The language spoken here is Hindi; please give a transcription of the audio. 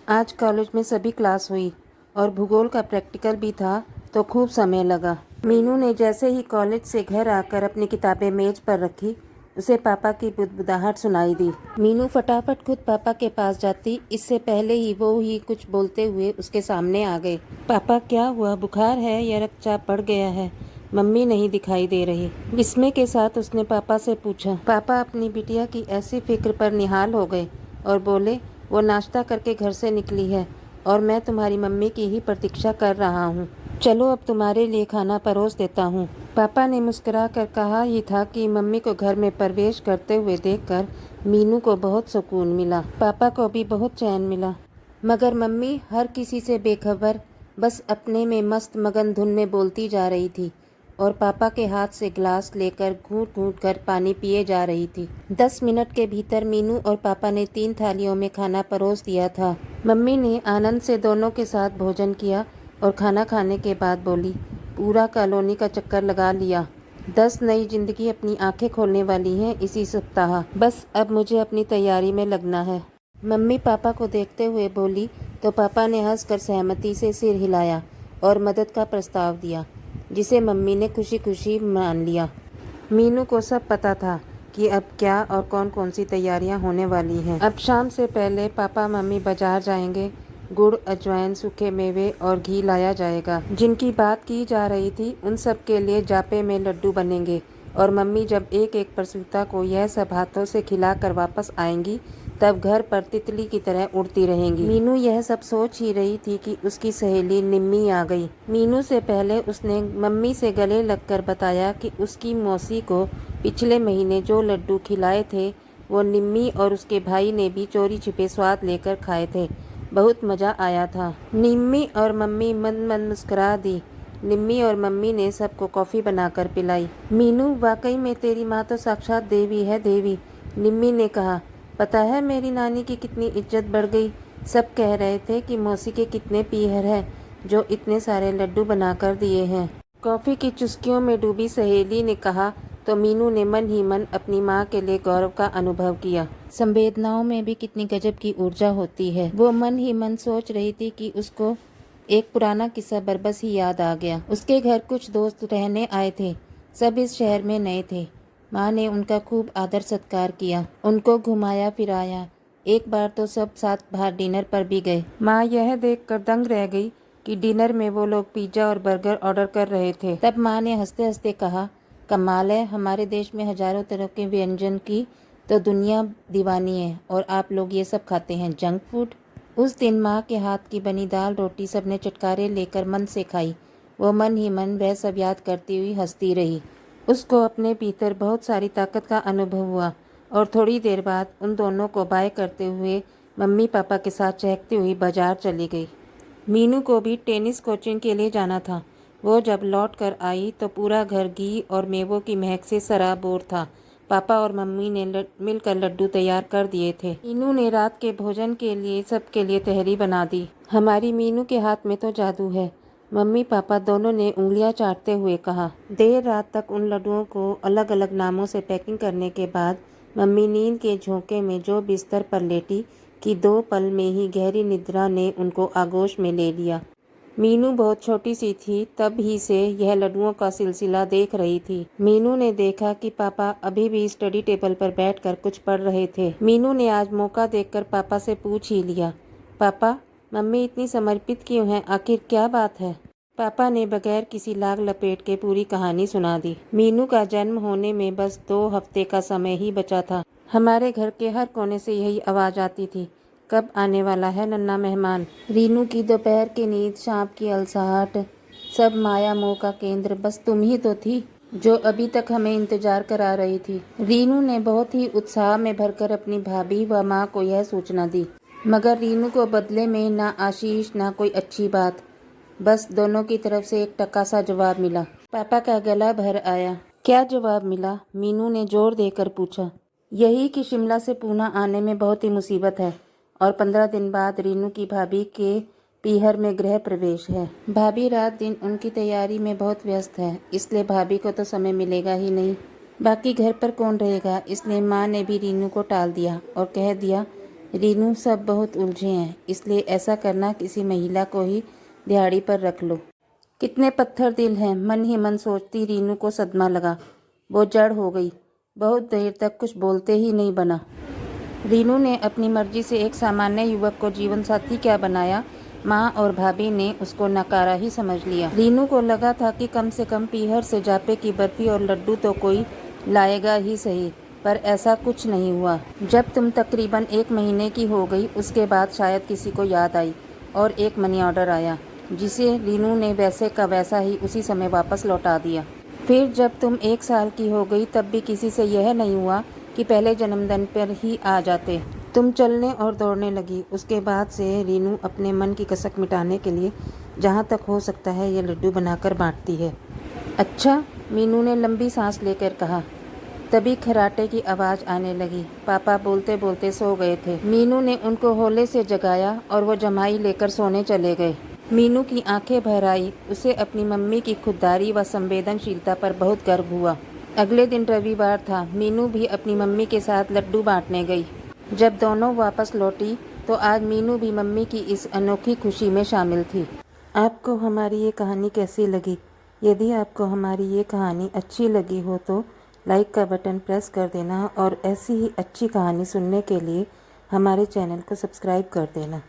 आज कॉलेज में सभी क्लास हुई और भूगोल का प्रैक्टिकल भी था तो खूब समय लगा। मीनू ने जैसे ही कॉलेज से घर आकर अपनी किताबें मेज पर रखी, उसे पापा की बुदबुदाहट सुनाई दी। मीनू फटाफट खुद पापा के पास जाती, इससे पहले ही वो ही कुछ बोलते हुए उसके सामने आ गए। पापा क्या हुआ, बुखार है या रक्तचाप बढ़ गया है? मम्मी नहीं दिखाई दे रही। विस्मय के साथ उसने पापा से पूछा। पापा अपनी बिटिया की ऐसी फिक्र पर निहाल हो गए और बोले, वो नाश्ता करके घर से निकली है और मैं तुम्हारी मम्मी की ही प्रतीक्षा कर रहा हूँ। चलो अब तुम्हारे लिए खाना परोस देता हूँ। पापा ने मुस्कुरा कर कहा ही था कि मम्मी को घर में प्रवेश करते हुए देखकर मीनू को बहुत सुकून मिला। पापा को भी बहुत चैन मिला, मगर मम्मी हर किसी से बेखबर बस अपने में मस्त मगन धुन में बोलती जा रही थी और पापा के हाथ से ग्लास लेकर घूंट घूंट कर पानी पिए जा रही थी। 10 मिनट के भीतर मीनू और पापा ने 3 थालियों में खाना परोस दिया था। मम्मी ने आनंद से दोनों के साथ भोजन किया और खाना खाने के बाद बोली, पूरा कॉलोनी का चक्कर लगा लिया। 10 नई जिंदगी अपनी आंखें खोलने वाली हैं इसी सप्ताह। बस अब मुझे अपनी तैयारी में लगना है। मम्मी पापा को देखते हुए बोली तो पापा ने हंसकर सहमति से सिर हिलाया और मदद का प्रस्ताव दिया, जिसे मम्मी ने खुशी खुशी मान लिया। मीनू को सब पता था कि अब क्या और कौन कौन सी तैयारियां होने वाली हैं। अब शाम से पहले पापा मम्मी बाजार जाएंगे। गुड़, अजवाइन, सूखे मेवे और घी लाया जाएगा। जिनकी बात की जा रही थी उन सब के लिए जापे में लड्डू बनेंगे और मम्मी जब एक एक प्रसूता को यह सब हाथों से खिलाकर वापस आएंगी तब घर पर तितली की तरह उड़ती रहेंगी। मीनू यह सब सोच ही रही थी कि उसकी सहेली निम्मी आ गई। मीनू से पहले उसने मम्मी से गले लगकर बताया कि उसकी मौसी को पिछले महीने जो लड्डू खिलाए थे वो निम्मी और उसके भाई ने भी चोरी छिपे स्वाद लेकर खाए थे। बहुत मज़ा आया था। निम्मी और मम्मी मन मन मुस्कुरा दी। निम्मी और मम्मी ने सबको कॉफ़ी बनाकर पिलाई। मीनू, वाकई में तेरी माँ तो साक्षात देवी है देवी, निम्मी ने कहा। पता है मेरी नानी की कितनी इज्जत बढ़ गई। सब कह रहे थे कि मौसी के कितने पीहर हैं जो इतने सारे लड्डू बनाकर दिए हैं। कॉफ़ी की चुस्कियों में डूबी सहेली ने कहा तो मीनू ने मन ही मन अपनी माँ के लिए गौरव का अनुभव किया। संवेदनाओं में भी कितनी गजब की ऊर्जा होती है। वो मन ही मन सोच रही थी कि उसको एक पुराना किस्सा बरबस ही याद आ गया। उसके घर कुछ दोस्त रहने आए थे। सब इस शहर में नए थे। माँ ने उनका खूब आदर सत्कार किया, उनको घुमाया फिराया। एक बार तो सब साथ बाहर डिनर पर भी गए। माँ यह देखकर दंग रह गई कि डिनर में वो लोग पिज्ज़ा और बर्गर ऑर्डर कर रहे थे। तब माँ ने हंसते हंसते कहा, कमाल है, हमारे देश में हजारों तरह के व्यंजन की तो दुनिया दीवानी है और आप लोग ये सब खाते हैं जंक फूड। उस दिन माँ के हाथ की बनी दाल रोटी सबने चटकारे लेकर मन से खाई। वो मन ही मन वह सब याद करती हुई हंसती रही। उसको अपने भीतर बहुत सारी ताकत का अनुभव हुआ और थोड़ी देर बाद उन दोनों को बाय करते हुए मम्मी पापा के साथ चहकती हुई बाजार चली गई। मीनू को भी टेनिस कोचिंग के लिए जाना था। वो जब लौट कर आई तो पूरा घर घी और मेवों की महक से सराबोर था। पापा और मम्मी ने मिलकर लड्डू तैयार कर दिए थे। मीनू ने रात के भोजन के लिए सबके लिए तहरी बना दी। हमारी मीनू के हाथ में तो जादू है, मम्मी पापा दोनों ने उंगलियां चाटते हुए कहा। देर रात तक उन लड्डुओं को अलग अलग नामों से पैकिंग करने के बाद मम्मी नींद के झोंके में जो बिस्तर पर लेटी कि 2 पल में ही गहरी निद्रा ने उनको आगोश में ले लिया। मीनू बहुत छोटी सी थी, तब ही से यह लड्डुओं का सिलसिला देख रही थी। मीनू ने देखा कि पापा अभी भी स्टडी टेबल पर बैठकर कुछ पढ़ रहे थे। मीनू ने आज मौका देखकर पापा से पूछ ही लिया, पापा मम्मी इतनी समर्पित क्यों हैं, आखिर क्या बात है? पापा ने बगैर किसी लाग लपेट के पूरी कहानी सुना दी। मीनू का जन्म होने में बस 2 हफ्ते का समय ही बचा था। हमारे घर के हर कोने से यही आवाज़ आती थी, कब आने वाला है नन्हा मेहमान। रीनू की दोपहर की नींद, सांप की अलसाहट, सब माया मोह का केंद्र बस तुम ही तो थी जो अभी तक हमें इंतजार करा रही थी। रीनू ने बहुत ही उत्साह में भरकर अपनी भाभी व माँ को यह सूचना दी, मगर रीनू को बदले में ना आशीष ना कोई अच्छी बात, बस दोनों की तरफ से एक टका सा जवाब मिला। पापा का गला भर आया। क्या जवाब मिला? मीनू ने जोर देकर पूछा। यही कि शिमला से पूना आने में बहुत ही मुसीबत है और 15 दिन बाद रीनू की भाभी के पीहर में गृह प्रवेश है। भाभी रात दिन उनकी तैयारी में बहुत व्यस्त है, इसलिए भाभी को तो समय मिलेगा ही नहीं। बाकी घर पर कौन रहेगा, इसलिए माँ ने भी रीनू को टाल दिया और कह दिया रीनू, सब बहुत उलझे हैं, इसलिए ऐसा करना किसी महिला को ही दिहाड़ी पर रख लो। कितने पत्थर दिल हैं, मन ही मन सोचती रीनू को सदमा लगा। वो जड़ हो गई। बहुत देर तक कुछ बोलते ही नहीं बना। रीनू ने अपनी मर्जी से एक सामान्य युवक को जीवन साथी क्या बनाया। माँ और भाभी ने उसको नकारा ही समझ लिया। रीनू को लगा था कि कम से कम पीहर से जापे की बर्फी और लड्डू तो कोई लाएगा ही सही, पर ऐसा कुछ नहीं हुआ। जब तुम तकरीबन 1 महीने की हो गई, उसके बाद शायद किसी को याद आई और एक मनी ऑर्डर आया, जिसे रीनू ने वैसे का वैसा ही उसी समय वापस लौटा दिया। फिर जब तुम 1 साल की हो गई, तब भी किसी से यह नहीं हुआ कि पहले जन्मदिन पर ही आ जाते। तुम चलने और दौड़ने लगी। उसके बाद से रीनू अपने मन की कसक मिटाने के लिए जहाँ तक हो सकता है ये लड्डू बनाकर बांटती है। अच्छा, मीनू ने लंबी सांस लेकर कहा। तभी खर्राटे की आवाज़ आने लगी। पापा बोलते बोलते सो गए थे। मीनू ने उनको होले से जगाया और वो जमाई लेकर सोने चले गए। मीनू की आंखें भर आई। उसे अपनी मम्मी की खुददारी व संवेदनशीलता पर बहुत गर्व हुआ। अगले दिन रविवार था। मीनू भी अपनी मम्मी के साथ लड्डू बांटने गई। जब दोनों वापस लौटी तो आज मीनू भी मम्मी की इस अनोखी खुशी में शामिल थी। आपको हमारी ये कहानी कैसी लगी? यदि आपको हमारी ये कहानी अच्छी लगी हो तो लाइक का बटन प्रेस कर देना और ऐसी ही अच्छी कहानी सुनने के लिए हमारे चैनल को सब्सक्राइब कर देना।